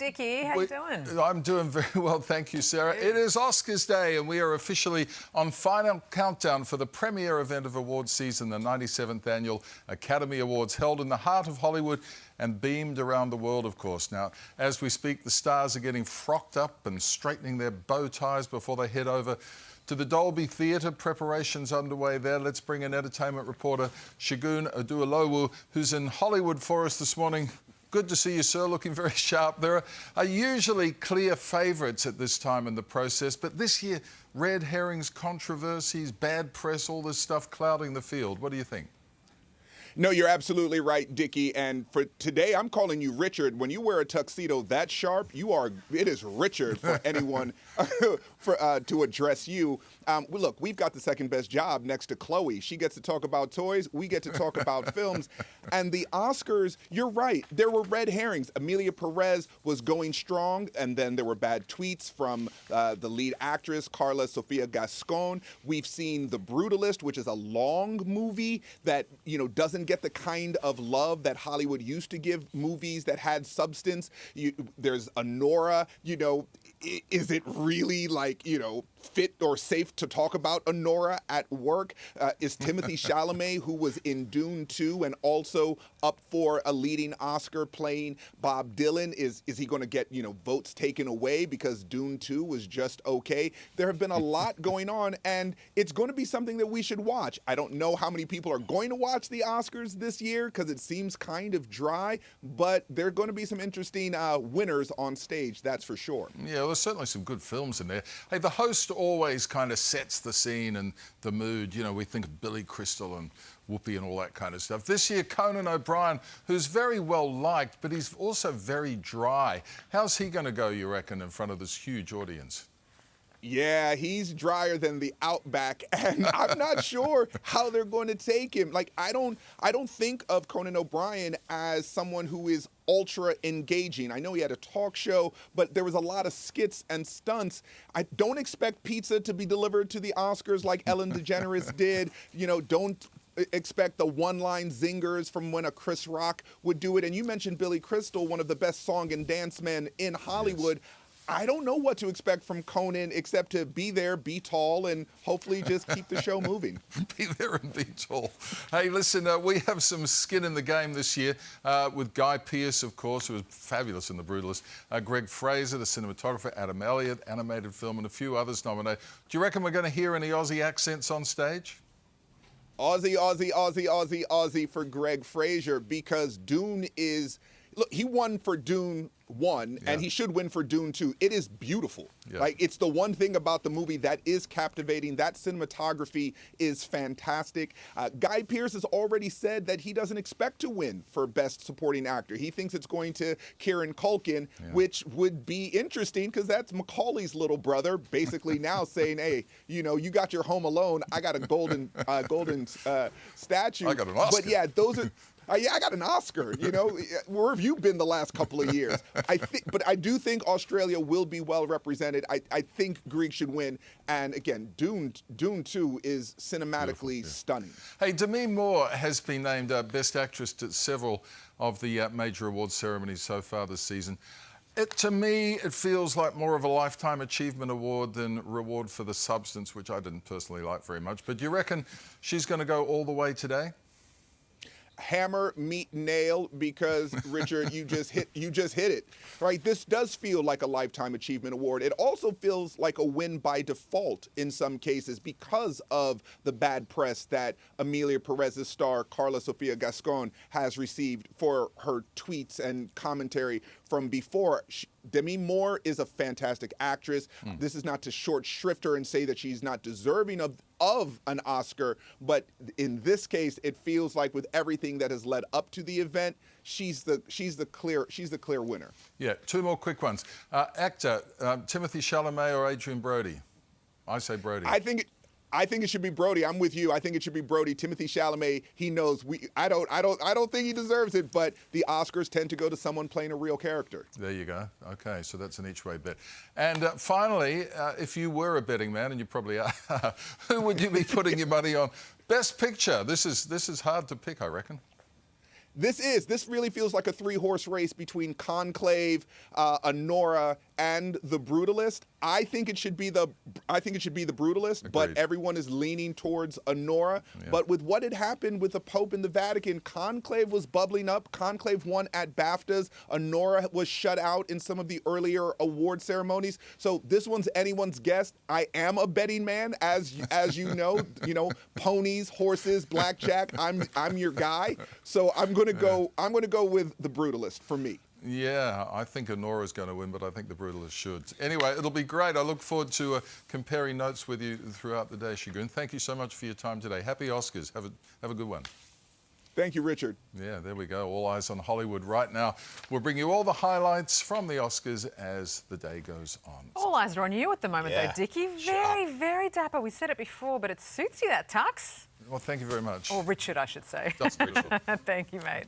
Dickie. How you doing? I'm doing very well, thank you, Sarah. It is Oscars Day, and we are officially on final countdown for the premiere event of awards season, the 97th Annual Academy Awards, held in the heart of Hollywood and beamed around the world, of course. Now, as we speak, the stars are getting frocked up and straightening their bow ties before they head over to the Dolby Theatre. Preparations underway there. Let's bring in entertainment reporter Segun Oduolowu, who's in Hollywood for us this morning. Good to see you, sir, looking very sharp. There are usually clear favourites at this time in the process, but this year, red herrings, controversies, bad press, all this stuff clouding the field. What do you think? No, you're absolutely right, Dickie. And for today, I'm calling you Richard. When you wear a tuxedo that sharp, it is Richard for anyone to address you. Look, we've got the second best job next to Chloe. She gets to talk about toys. We get to talk about films. And the Oscars, you're right. There were red herrings. Amelia Perez was going strong, and then there were bad tweets from the lead actress, Carla Sofia Gascon. We've seen The Brutalist, which is a long movie that, doesn't get the kind of love that Hollywood used to give movies that had substance. There's Anora, is it really fit or safe to talk about Anora at work? Is Timothée Chalamet, who was in Dune 2 and also up for a leading Oscar playing Bob Dylan, is he going to get, votes taken away because Dune 2 was just okay? There have been a lot going on, and it's going to be something that we should watch. I don't know how many people are going to watch the Oscars this year because it seems kind of dry, but there are going to be some interesting winners on stage, that's for sure. Yeah, well, there's certainly some good films in there. Hey, the host always kind of sets the scene and the mood. We think of Billy Crystal and Whoopi and all that kind of stuff. This year, Conan O'Brien, who's very well liked, but he's also very dry. How's he going to go, you reckon, in front of this huge audience? Yeah, he's drier than the Outback, and I'm not sure how they're going to take him. I don't think of Conan O'Brien as someone who is ultra engaging. I know he had a talk show, but there was a lot of skits and stunts. I don't expect pizza to be delivered to the Oscars like Ellen DeGeneres did. Don't expect the one-line zingers from when a Chris Rock would do it. And you mentioned Billy Crystal, one of the best song and dance men in Hollywood. Yes. I don't know what to expect from Conan except to be there, be tall, and hopefully just keep the show moving. Be there and be tall. Hey, listen, we have some skin in the game this year with Guy Pearce, of course, who was fabulous in The Brutalist, Greg Fraser, the cinematographer, Adam Elliott, animated film, and a few others nominated. Do you reckon we're going to hear any Aussie accents on stage? Aussie, Aussie, Aussie, Aussie, Aussie for Greg Fraser, because Dune is... Look, he won for Dune 1, and he should win for Dune 2. It is beautiful. Yeah. It's the one thing about the movie that is captivating. That cinematography is fantastic. Guy Pearce has already said that he doesn't expect to win for Best Supporting Actor. He thinks it's going to Kieran Culkin, which would be interesting because that's Macaulay's little brother, basically now saying, hey, you got your Home Alone. I got a golden statue. I got an Oscar. But yeah, those are... I got an Oscar, Where have you been the last couple of years? But I do think Australia will be well represented. I think Greek should win. And again, Dune 2 is cinematically stunning. Hey, Demi Moore has been named Best Actress at several of the major awards ceremonies so far this season. To me, it feels like more of a Lifetime Achievement Award than reward for the substance, which I didn't personally like very much. But do you reckon she's going to go all the way today? Hammer, meet, nail, because Richard, you just hit it, right? This does feel like a Lifetime Achievement Award. It also feels like a win by default in some cases because of the bad press that Amelia Perez's star, Carla Sofia Gascon, has received for her tweets and commentary from before. Demi Moore is a fantastic actress. This is not to short shrift her and say that she's not deserving of an Oscar, but in this case, it feels like with everything that has led up to the event, she's the clear winner. Yeah, two more quick ones. Actor, Timothée Chalamet or Adrien Brody? I say Brody. I think it should be Brody. I'm with you. I think it should be Brody. Timothée Chalamet, he knows. I don't think he deserves it, but the Oscars tend to go to someone playing a real character. There you go. Okay, so that's an each way bet. And finally, if you were a betting man, and you probably are, who would you be putting your money on? Best Picture. This is hard to pick, I reckon. This really feels like a 3-horse race between Conclave, Honora, and the Brutalist. I think it should be the Brutalist, Agreed. but everyone is leaning towards Honora. Yeah. But with what had happened with the Pope and the Vatican, Conclave was bubbling up. Conclave won at BAFTAs. Honora was shut out in some of the earlier award ceremonies. So this one's anyone's guess. I am a betting man, as you know. Ponies, horses, blackjack. I'm your guy. So I'm going to go with the Brutalist for me. Yeah, I think Honora's going to win, but I think the Brutalist should. Anyway, it'll be great. I look forward to comparing notes with you throughout the day, Shagun. Thank you so much for your time today. Happy Oscars. Have a good one. Thank you, Richard. Yeah, there we go. All eyes on Hollywood right now. We'll bring you all the highlights from the Oscars as the day goes on. All eyes are on you at the moment, though, Dickie. Very, very dapper. We said it before, but it suits you, that tux. Well, thank you very much. Or Richard, I should say. Just Richard. Thank you, mate.